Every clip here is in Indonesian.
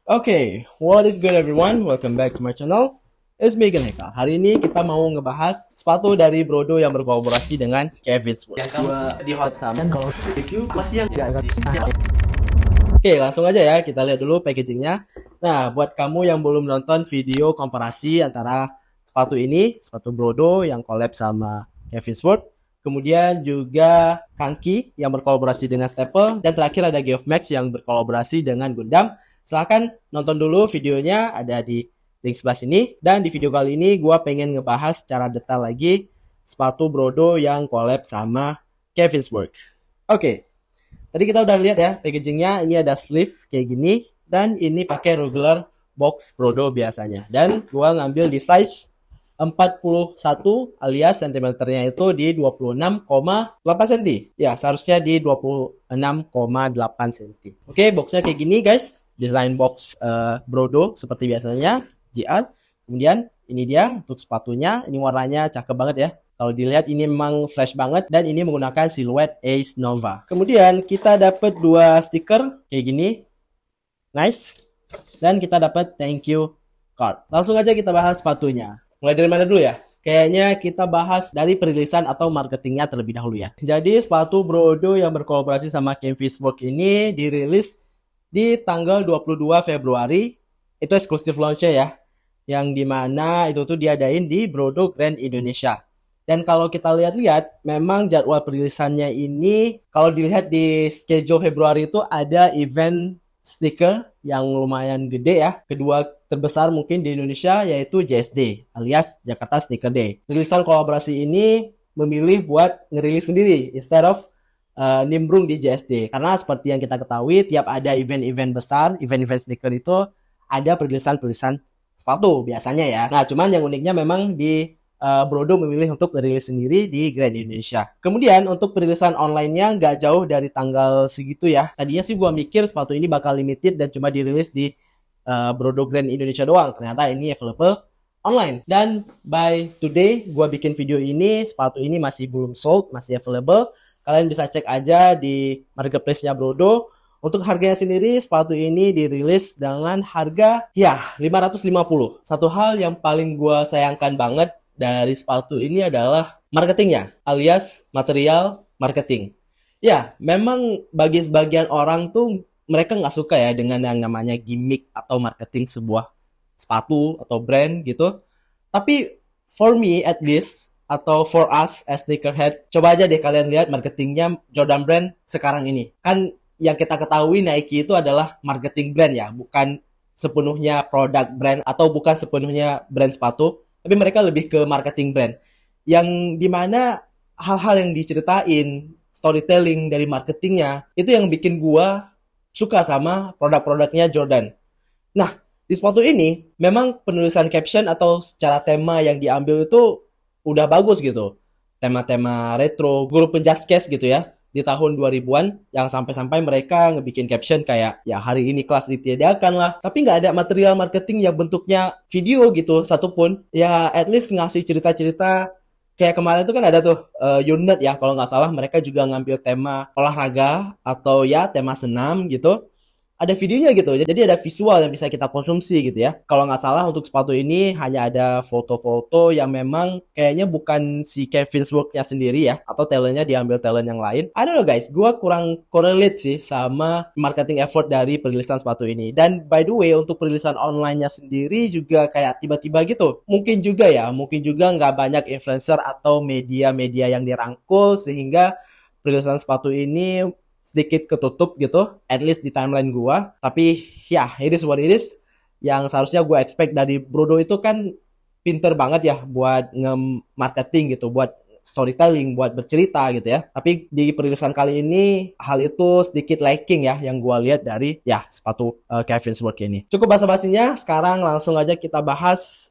Okay, what is good everyone? Welcome back to my channel. It's me Ganeka. Hari ini kita mau ngebahas sepatu dari Brodo yang berkolaborasi dengan Kevin Sport. Yang kamu di hot sama kalau review pasti yang Oke, langsung aja ya kita lihat dulu packagingnya. Nah, buat kamu yang belum nonton video komparasi antara sepatu ini, sepatu Brodo yang collab sama Kevin Sport, kemudian juga Kanki yang berkolaborasi dengan Staple, dan terakhir ada Geoff Max yang berkolaborasi dengan Gundam. Silahkan nonton dulu videonya, ada di link sebelah sini. Dan di video kali ini gue pengen ngebahas secara detail lagi sepatu Brodo yang collab sama Kevin Sport. Oke, tadi kita udah lihat ya packagingnya. Ini ada sleeve kayak gini, dan ini pakai regular box Brodo biasanya. Dan gue ngambil di size 41 alias sentimeternya itu di 26,8 cm. Ya, seharusnya di 26,8 cm. Oke, boxnya kayak gini guys. Desain box Brodo seperti biasanya GR. Kemudian ini dia untuk sepatunya. Ini warnanya cakep banget ya. Kalau dilihat ini memang fresh banget, dan ini menggunakan siluet Ace Nova. Kemudian kita dapat dua stiker kayak gini. Nice. Dan kita dapat thank you card. Langsung aja kita bahas sepatunya. Mulai dari mana dulu ya? Kayaknya kita bahas dari perilisan atau marketingnya terlebih dahulu ya. Jadi sepatu Brodo yang berkolaborasi sama Kevin Sport ini dirilis di tanggal 22 Februari. Itu eksklusif launch ya, yang dimana itu tuh diadain di Brodo Grand Indonesia. Dan kalau kita lihat-lihat, memang jadwal perilisannya ini, kalau dilihat di schedule Februari itu ada event stiker yang lumayan gede ya. Kedua terbesar mungkin di Indonesia yaitu JSD alias Jakarta Sneaker Day. Rilisan kolaborasi ini memilih buat ngerilis sendiri instead of nimbrung di JSD. Karena seperti yang kita ketahui, tiap ada event-event besar, event-event sneaker itu ada perilisan-perilisan sepatu biasanya ya. Nah, cuman yang uniknya memang di Brodo memilih untuk rilis sendiri di Grand Indonesia. Kemudian untuk perilisan online-nya nggak jauh dari tanggal segitu ya. Tadinya sih gua mikir sepatu ini bakal limited dan cuma dirilis di Brodo Grand Indonesia doang. Ternyata ini available online. Dan by today gua bikin video ini, sepatu ini masih belum sold, masih available. Kalian bisa cek aja di marketplace-nya Brodo. Untuk harganya sendiri, sepatu ini dirilis dengan harga ya 550. Satu hal yang paling gua sayangkan banget dari sepatu ini adalah marketingnya, alias material marketing. Ya, memang bagi sebagian orang tuh mereka nggak suka ya dengan yang namanya gimmick atau marketing sebuah sepatu atau brand gitu. Tapi for me at least, atau for us as sneakerhead, coba aja deh kalian lihat marketingnya Jordan Brand sekarang ini. Kan yang kita ketahui Nike itu adalah marketing brand ya, bukan sepenuhnya produk brand atau bukan sepenuhnya brand sepatu, tapi mereka lebih ke marketing brand. Yang dimana hal-hal yang diceritain, storytelling dari marketingnya, itu yang bikin gua suka sama produk-produknya Jordan. Nah, di sepatu ini, memang penulisan caption atau secara tema yang diambil itu udah bagus gitu. Tema-tema retro, guru penjaskes gitu ya, di tahun 2000-an, yang sampai-sampai mereka ngebikin caption kayak, ya hari ini kelas ditiadakan lah. Tapi nggak ada material marketing yang bentuknya video gitu, satupun. Ya at least ngasih cerita-cerita. Kayak kemarin itu kan ada tuh unit ya, kalau nggak salah mereka juga ngambil tema olahraga atau ya tema senam gitu. Ada videonya gitu, jadi ada visual yang bisa kita konsumsi gitu ya. Kalau nggak salah untuk sepatu ini hanya ada foto-foto yang memang kayaknya bukan si Kevin Sport-nya sendiri ya, atau talentnya diambil talent yang lain. I don't know guys, gue kurang correlate sih sama marketing effort dari perilisan sepatu ini. Dan by the way, untuk perilisan online-nya sendiri juga kayak tiba-tiba gitu. Mungkin juga nggak banyak influencer atau media-media yang dirangkul sehingga perilisan sepatu ini sedikit ketutup gitu, at least di timeline gua. Tapi ya, it is what it is. Yang seharusnya gua expect dari Brodo itu kan pinter banget ya buat nge-marketing gitu, buat storytelling, buat bercerita gitu ya. Tapi di perilisan kali ini hal itu sedikit lacking ya yang gua lihat dari ya sepatu Kevin Sport ini. Cukup basa-basinya, sekarang langsung aja kita bahas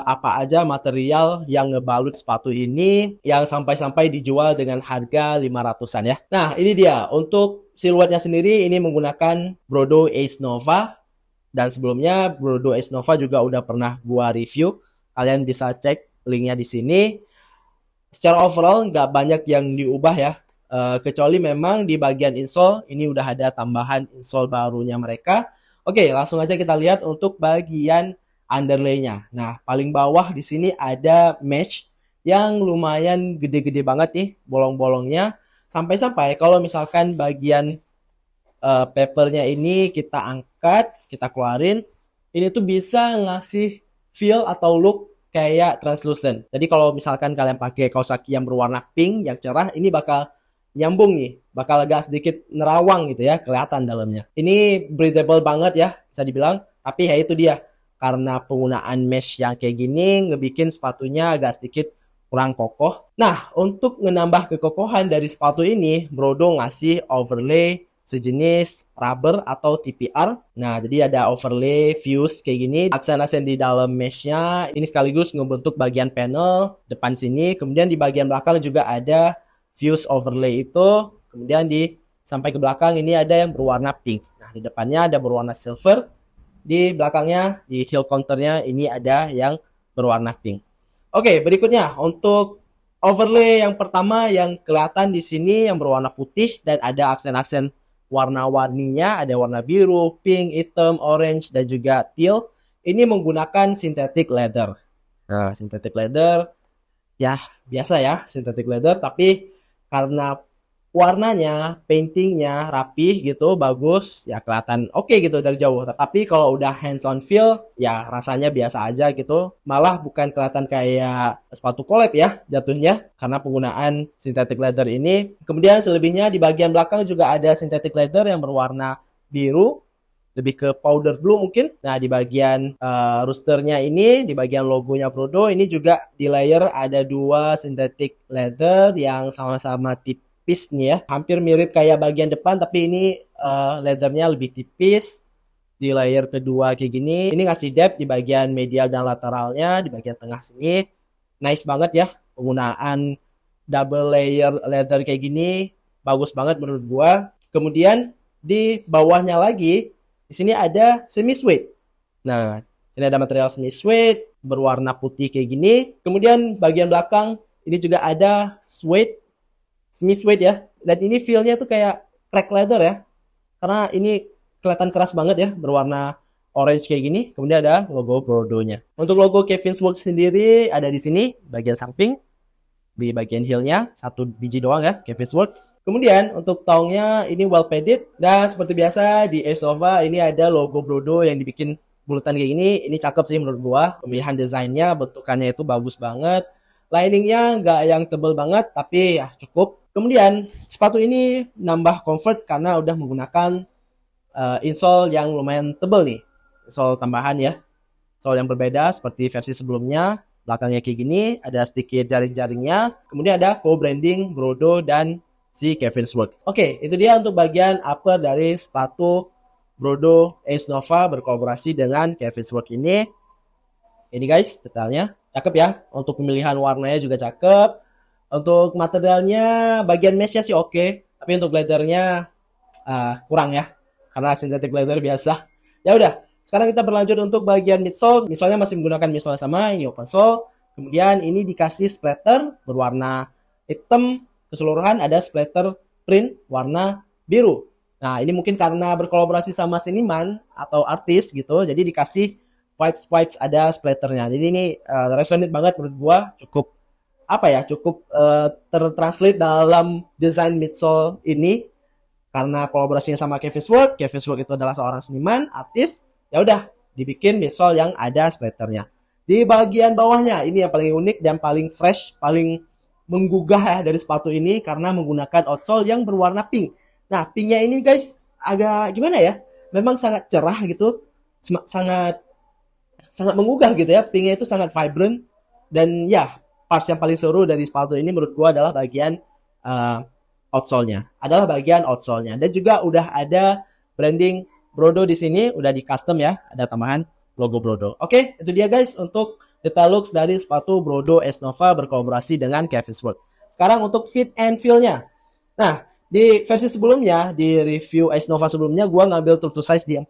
apa aja material yang ngebalut sepatu ini yang sampai-sampai dijual dengan harga 500-an ya. Nah, ini dia. Untuk siluetnya sendiri ini menggunakan Brodo Ace Nova, dan sebelumnya Brodo Ace Nova juga udah pernah gua review. Kalian bisa cek linknya di sini. Secara overall nggak banyak yang diubah ya, kecuali memang di bagian insole ini udah ada tambahan insole barunya mereka Oke, langsung aja kita lihat untuk bagian underlay-nya. Nah, paling bawah di sini ada mesh yang lumayan gede-gede banget nih bolong-bolongnya. Sampai-sampai kalau misalkan bagian papernya ini kita angkat, kita keluarin, ini tuh bisa ngasih feel atau look kayak translucent. Jadi kalau misalkan kalian pakai kaos kaki yang berwarna pink yang cerah, ini bakal nyambung nih, bakal agak sedikit nerawang gitu ya, kelihatan dalamnya. Ini breathable banget ya, bisa dibilang. Tapi ya itu dia, karena penggunaan mesh yang kayak gini, ngebikin sepatunya agak sedikit kurang kokoh. Nah, untuk menambah kekokohan dari sepatu ini, Brodo ngasih overlay sejenis rubber atau TPR. Nah, jadi ada overlay fuse kayak gini, aksen-aksen di dalam meshnya. Ini sekaligus ngebentuk bagian panel depan sini. Kemudian di bagian belakang juga ada fuse overlay itu. Kemudian sampai ke belakang ini ada yang berwarna pink. Nah, di depannya ada berwarna silver. Di belakangnya, di heel counternya ini ada yang berwarna pink. Oke, berikutnya untuk overlay yang pertama yang kelihatan di sini yang berwarna putih dan ada aksen-aksen warna-warninya, ada warna biru, pink, hitam, orange, dan juga teal. Ini menggunakan synthetic leather. Nah, synthetic leather, ya biasa ya, synthetic leather, tapi karena warnanya, paintingnya rapih gitu, bagus, ya kelihatan oke gitu dari jauh. Tapi kalau udah hands on feel, ya rasanya biasa aja gitu. Malah bukan kelihatan kayak sepatu collab ya jatuhnya, karena penggunaan synthetic leather ini. Kemudian selebihnya di bagian belakang juga ada synthetic leather yang berwarna biru, lebih ke powder blue mungkin. Nah, di bagian roosternya ini, di bagian logonya Brodo, ini juga di layer ada dua synthetic leather yang sama-sama tipis nih ya, hampir mirip kayak bagian depan, tapi ini leathernya lebih tipis. Di layer kedua kayak gini, ini ngasih depth di bagian medial dan lateralnya, di bagian tengah sini. Nice banget ya, penggunaan double layer leather kayak gini, bagus banget menurut gua. Kemudian di bawahnya lagi, di sini ada semi suede. Nah, sini ada material semi suede berwarna putih kayak gini. Kemudian bagian belakang ini juga ada suede, semi suede ya. Dan ini feel-nya tuh kayak crack leather ya. Karena ini kelihatan keras banget ya, berwarna orange kayak gini. Kemudian ada logo Brodo-nya. Untuk logo Kevin's Work sendiri ada di sini, bagian samping. Di bagian heel-nya, satu biji doang ya, Kevin's Work. Kemudian untuk tongnya ini well padded. Dan seperti biasa di Ace Nova ini ada logo Brodo yang dibikin bulatan kayak gini. Ini cakep sih menurut gua. Pemilihan desainnya, bentukannya itu bagus banget. Liningnya nggak yang tebel banget, tapi ya cukup. Kemudian sepatu ini nambah comfort karena udah menggunakan insole yang lumayan tebel nih. Insole tambahan ya. Insole yang berbeda seperti versi sebelumnya. Belakangnya kayak gini, ada sedikit jaring-jaringnya. Kemudian ada co-branding Brodo dan si Kevin's Work. Oke, itu dia untuk bagian upper dari sepatu Brodo Ace Nova berkolaborasi dengan Kevin's Work ini. Ini guys, detailnya. Cakep ya. Untuk pemilihan warnanya juga cakep. Untuk materialnya, bagian meshnya sih oke. Tapi untuk leathernya kurang ya. Karena synthetic leather biasa. Ya udah, sekarang kita berlanjut untuk bagian midsole. Misalnya masih menggunakan midsole sama, ini open sole. Kemudian ini dikasih splatter berwarna hitam. Keseluruhan ada splatter print warna biru. Nah, ini mungkin karena berkolaborasi sama seniman atau artis gitu. Jadi dikasih vibes ada splatternya. Jadi ini resonate banget menurut gua, cukup cukup tertranslate dalam desain midsole ini karena kolaborasinya sama Kevin's Work. Kevin's Work itu adalah seorang seniman, artis. Ya udah, dibikin midsole yang ada splatternya. Di bagian bawahnya ini yang paling unik dan paling fresh, paling menggugah ya dari sepatu ini karena menggunakan outsole yang berwarna pink. Nah, pinknya ini guys agak gimana ya? Memang sangat cerah gitu, sangat menggugah gitu ya. Pinknya itu sangat vibrant dan ya, parts yang paling seru dari sepatu ini menurut gua adalah bagian outsole-nya. Dan juga udah ada branding Brodo di sini, udah di custom ya, ada tambahan logo Brodo. Oke, itu dia guys untuk detail looks dari sepatu Brodo Ace Nova berkolaborasi dengan Kevin's Work. Sekarang untuk fit and feel-nya. Nah, di versi sebelumnya, di review Ace Nova sebelumnya, gua ngambil true to size di 42.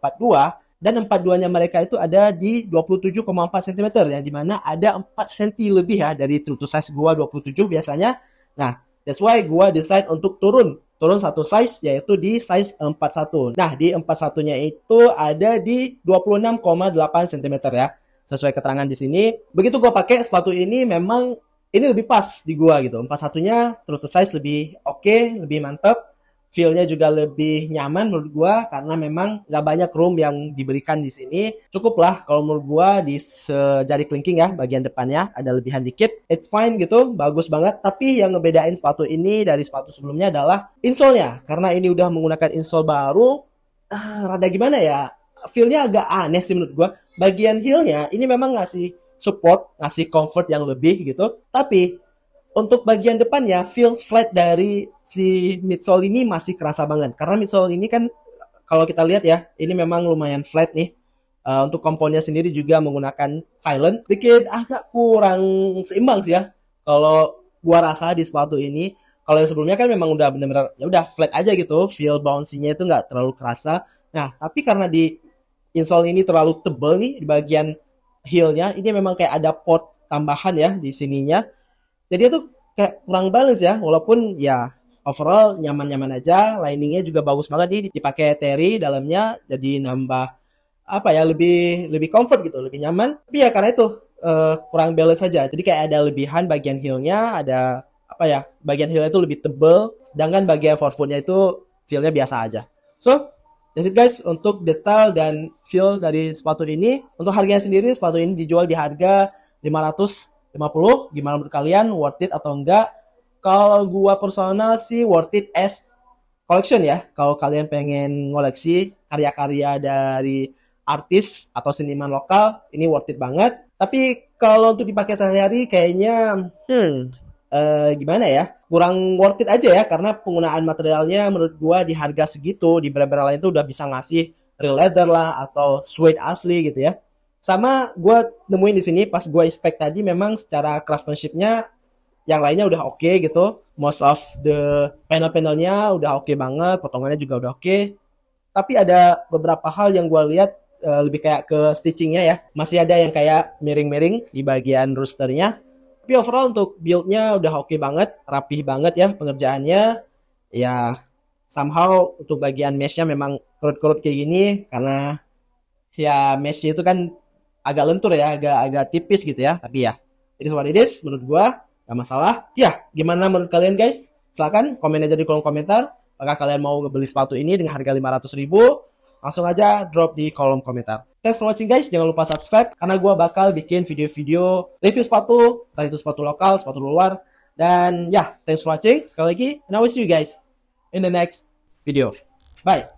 Dan 42-nya mereka itu ada di 27,4 cm, yang dimana ada 4 cm lebih ya dari true to size gua 27 biasanya. Nah, that's why gua decide untuk turun turun satu size, yaitu di size 41. Nah, di 41-nya itu ada di 26,8 cm ya, sesuai keterangan di sini. Begitu gue pakai sepatu ini, memang ini lebih pas di gua gitu. 41-nya true to size lebih oke, lebih mantap. Feel-nya juga lebih nyaman menurut gua karena memang nggak banyak room yang diberikan di sini. Cukup lah kalau menurut gua di sejari kelingking ya, bagian depannya ada lebihan dikit. It's fine gitu, bagus banget. Tapi yang ngebedain sepatu ini dari sepatu sebelumnya adalah insole-nya. Karena ini udah menggunakan insole baru, rada gimana ya? Feel-nya agak aneh sih menurut gua. Bagian heel-nya ini memang ngasih support, ngasih comfort yang lebih gitu. Tapi untuk bagian depannya, feel flat dari si midsole ini masih kerasa banget. Karena midsole ini kan kalau kita lihat ya, ini memang lumayan flat nih. Untuk komponnya sendiri juga menggunakan Vylon. Sedikit agak kurang seimbang sih ya. Kalau gua rasa di sepatu ini, kalau yang sebelumnya kan memang udah benar-benar ya udah flat aja gitu, feel bouncy-nya itu nggak terlalu kerasa. Nah, tapi karena di insole ini terlalu tebel nih di bagian heel-nya, ini memang kayak ada pot tambahan ya di sininya. Jadi itu kayak kurang balance ya, walaupun ya overall nyaman-nyaman aja, liningnya juga bagus banget nih, dipakai teri dalamnya, jadi nambah apa ya, lebih comfort gitu, lebih nyaman. Tapi ya karena itu kurang balance saja, jadi kayak ada lebihan bagian heel-nya, ada apa ya, bagian heel itu lebih tebel, sedangkan bagian forefoot-nya itu feel-nya biasa aja. So, that's it guys untuk detail dan feel dari sepatu ini. Untuk harganya sendiri, sepatu ini dijual di harga 550. Gimana menurut kalian, worth it atau enggak? Kalau gua personal sih worth it as collection ya. Kalau kalian pengen ngoleksi karya-karya dari artis atau seniman lokal, ini worth it banget. Tapi kalau untuk dipakai sehari-hari kayaknya gimana ya? Kurang worth it aja ya, karena penggunaan materialnya menurut gua di harga segitu di brand-brand lain tuh udah bisa ngasih real leather lah atau suede asli gitu ya. Sama gue nemuin di sini pas gue inspect tadi, memang secara craftsmanship-nya yang lainnya udah oke gitu. Most of the panel-panelnya udah oke banget, potongannya juga udah oke. Tapi ada beberapa hal yang gue lihat lebih kayak ke stitchingnya ya. Masih ada yang kayak miring-miring di bagian roosternya. Tapi overall untuk build-nya udah oke banget, rapih banget ya pengerjaannya. Ya somehow untuk bagian mesh-nya memang kerut-kerut kayak gini karena ya mesh-nya itu kan agak lentur ya, agak tipis gitu ya. Tapi ya, it is what it is menurut gua, gak masalah. Ya, gimana menurut kalian guys? Silahkan komen aja di kolom komentar. Apakah kalian mau ngebeli sepatu ini dengan harga 500.000? Langsung aja drop di kolom komentar. Thanks for watching guys. Jangan lupa subscribe karena gua bakal bikin video-video review sepatu, entah itu sepatu lokal, sepatu luar. Dan ya, thanks for watching sekali lagi. And I will see you guys in the next video. Bye.